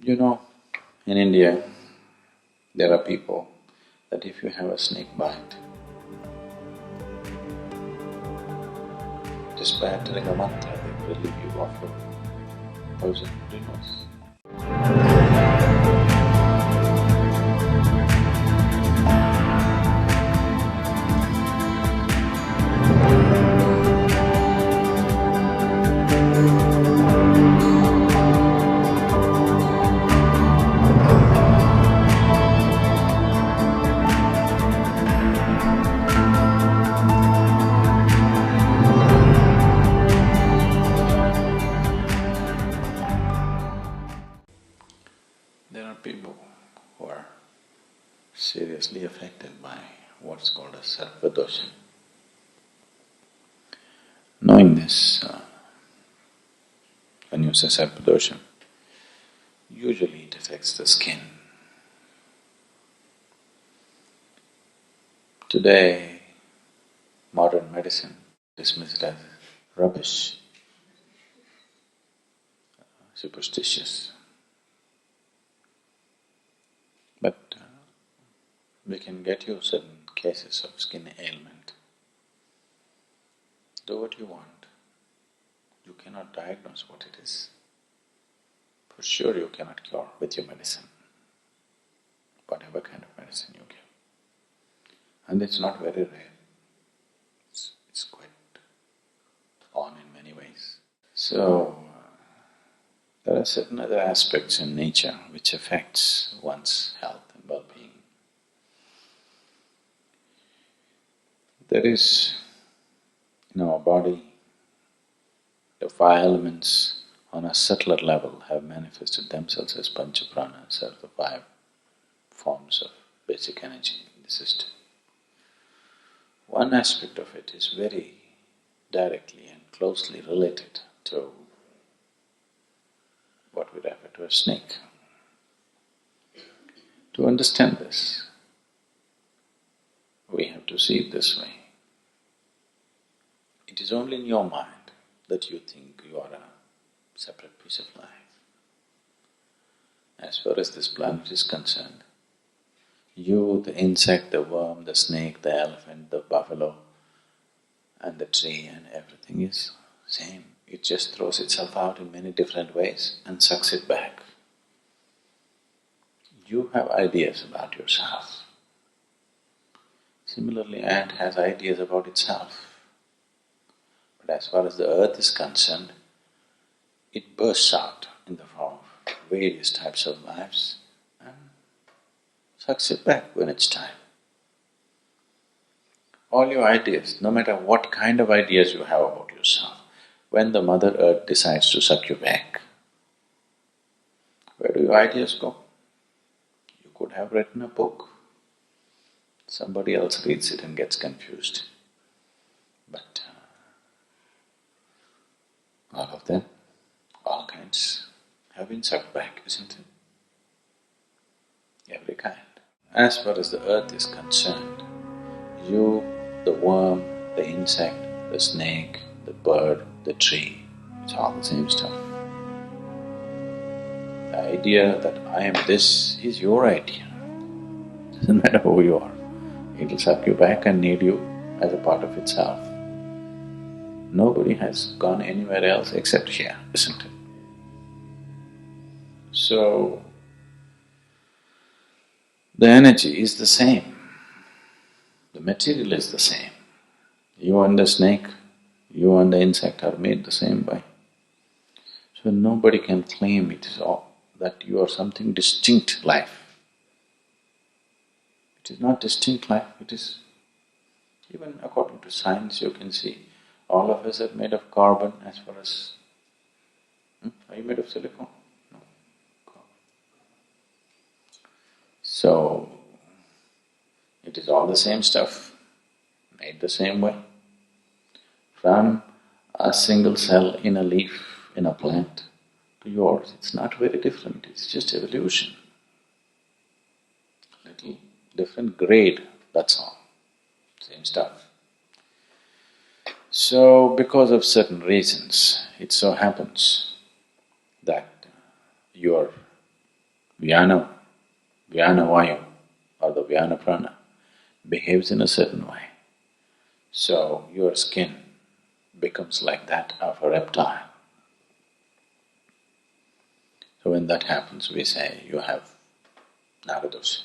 You know, in India, there are people that if you have a snake bite, just by uttering a mantra, they will relieve you of your poison. Do you know this? There are people who are seriously affected by what's called a Sharpa Dosha. Knowing this, when you say Sharpa Dosha, usually it affects the skin. Today, modern medicine dismissed as rubbish, superstitious. But we can get you certain cases of skin ailment. Do what you want. You cannot diagnose what it is. For sure you cannot cure with your medicine, whatever kind of medicine you give. And it's not very rare. It's quite on in many ways. So, there are certain other aspects in nature which affects one's health and well-being. There is, in our body, the five elements on a subtler level have manifested themselves as pancha-pranas, or the five forms of basic energy in the system. One aspect of it is very directly and closely related to what we refer to as snake. To understand this, we have to see it this way. It is only in your mind that you think you are a separate piece of life. As far as this planet is concerned, you, the insect, the worm, the snake, the elephant, the buffalo, and the tree and everything is same. It just throws itself out in many different ways and sucks it back. You have ideas about yourself. Similarly, ant has ideas about itself. But as far as the earth is concerned, it bursts out in the form of various types of lives and sucks it back when it's time. All your ideas, no matter what kind of ideas you have about yourself, when the Mother Earth decides to suck you back, where do your ideas go? You could have written a book. Somebody else reads it and gets confused. But all of them, all kinds, have been sucked back, isn't it? Every kind. As far as the earth is concerned, you, the worm, the insect, the snake, the bird, the tree, it's all the same stuff. The idea that I am this is your idea. Doesn't matter who you are, it'll suck you back and need you as a part of itself. Nobody has gone anywhere else except here, isn't it? So, the energy is the same. The material is the same. You and the snake, you and the insect are made the same way. So nobody can claim it is all that you are something distinct life. It is not distinct life, it is… even according to science you can see, all of us are made of carbon as far as… Are you made of silicon? No. Carbon. So, it is all the same stuff, made the same way. From a single cell in a leaf, in a plant, to yours, it's not very different, it's just evolution. Little different grade, that's all, same stuff. So, because of certain reasons, it so happens that your Vyana, Vyana Vayu or the Vyana Prana behaves in a certain way. So your skin becomes like that of a reptile. So when that happens, we say you have NAGA dosha.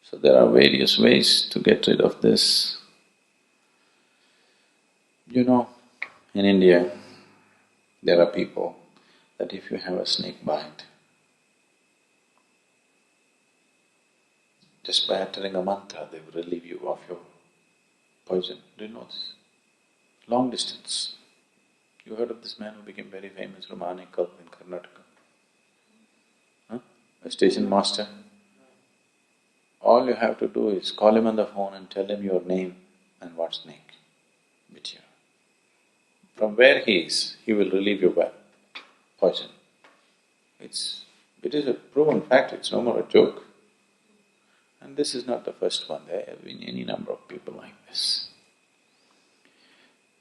So there are various ways to get rid of this. You know, in India, there are people that if you have a snake bite, just by uttering a mantra, they will relieve you of your poison. Do you know this? Long distance. You heard of this man who became very famous from Anekal in Karnataka? Huh? A station master. All you have to do is call him on the phone and tell him your name and what snake bit you. From where he is, he will relieve your poison. It is a proven fact, it's no more a joke. And this is not the first one, there have been any number of people like this.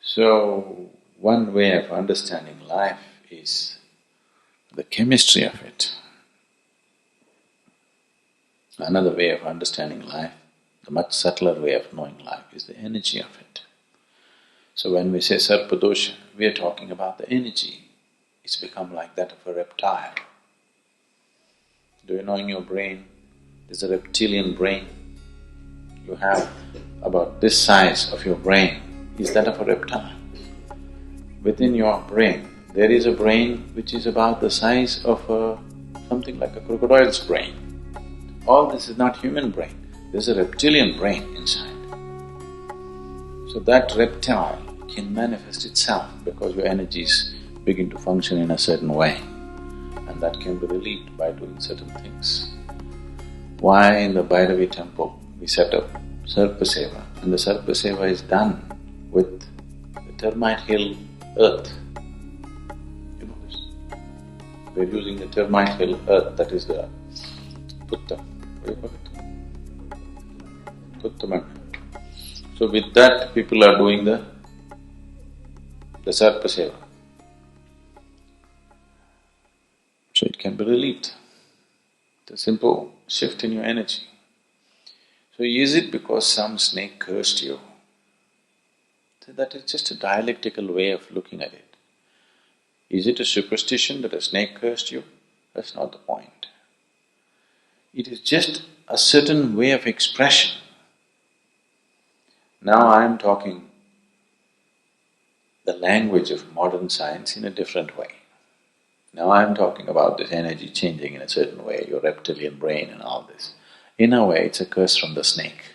So, one way of understanding life is the chemistry of it. Another way of understanding life, the much subtler way of knowing life, is the energy of it. So when we say Sharpa dosha, we are talking about the energy. It's become like that of a reptile. Do you know in your brain, there's a reptilian brain. You have about this size of your brain is that of a reptile. Within your brain, there is a brain which is about the size of something like a crocodile's brain. All this is not human brain, there's a reptilian brain inside. So that reptile can manifest itself because your energies begin to function in a certain way, and that can be relieved by doing certain things. Why in the Bhairavi temple we set up Sharpa Seva, and the Sharpa Seva is done with the termite hill earth. You know this? We're using the termite hill earth, that is the Putta. What do you call it? Putta. So with that people are doing the Sharpa Seva. So it can be relieved. It's a simple shift in your energy. So is it because some snake cursed you? So that is just a dialectical way of looking at it. Is it a superstition that a snake cursed you? That's not the point. It is just a certain way of expression. Now I am talking the language of modern science in a different way. Now I am talking about this energy changing in a certain way, your reptilian brain and all this. In a way, it's a curse from the snake.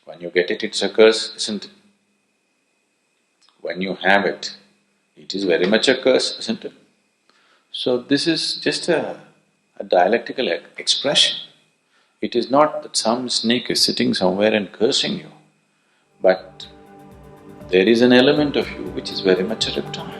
When you get it, it's a curse, isn't it? When you have it, it is very much a curse, isn't it? So this is just a dialectical expression. It is not that some snake is sitting somewhere and cursing you, but there is an element of you which is very much a reptile.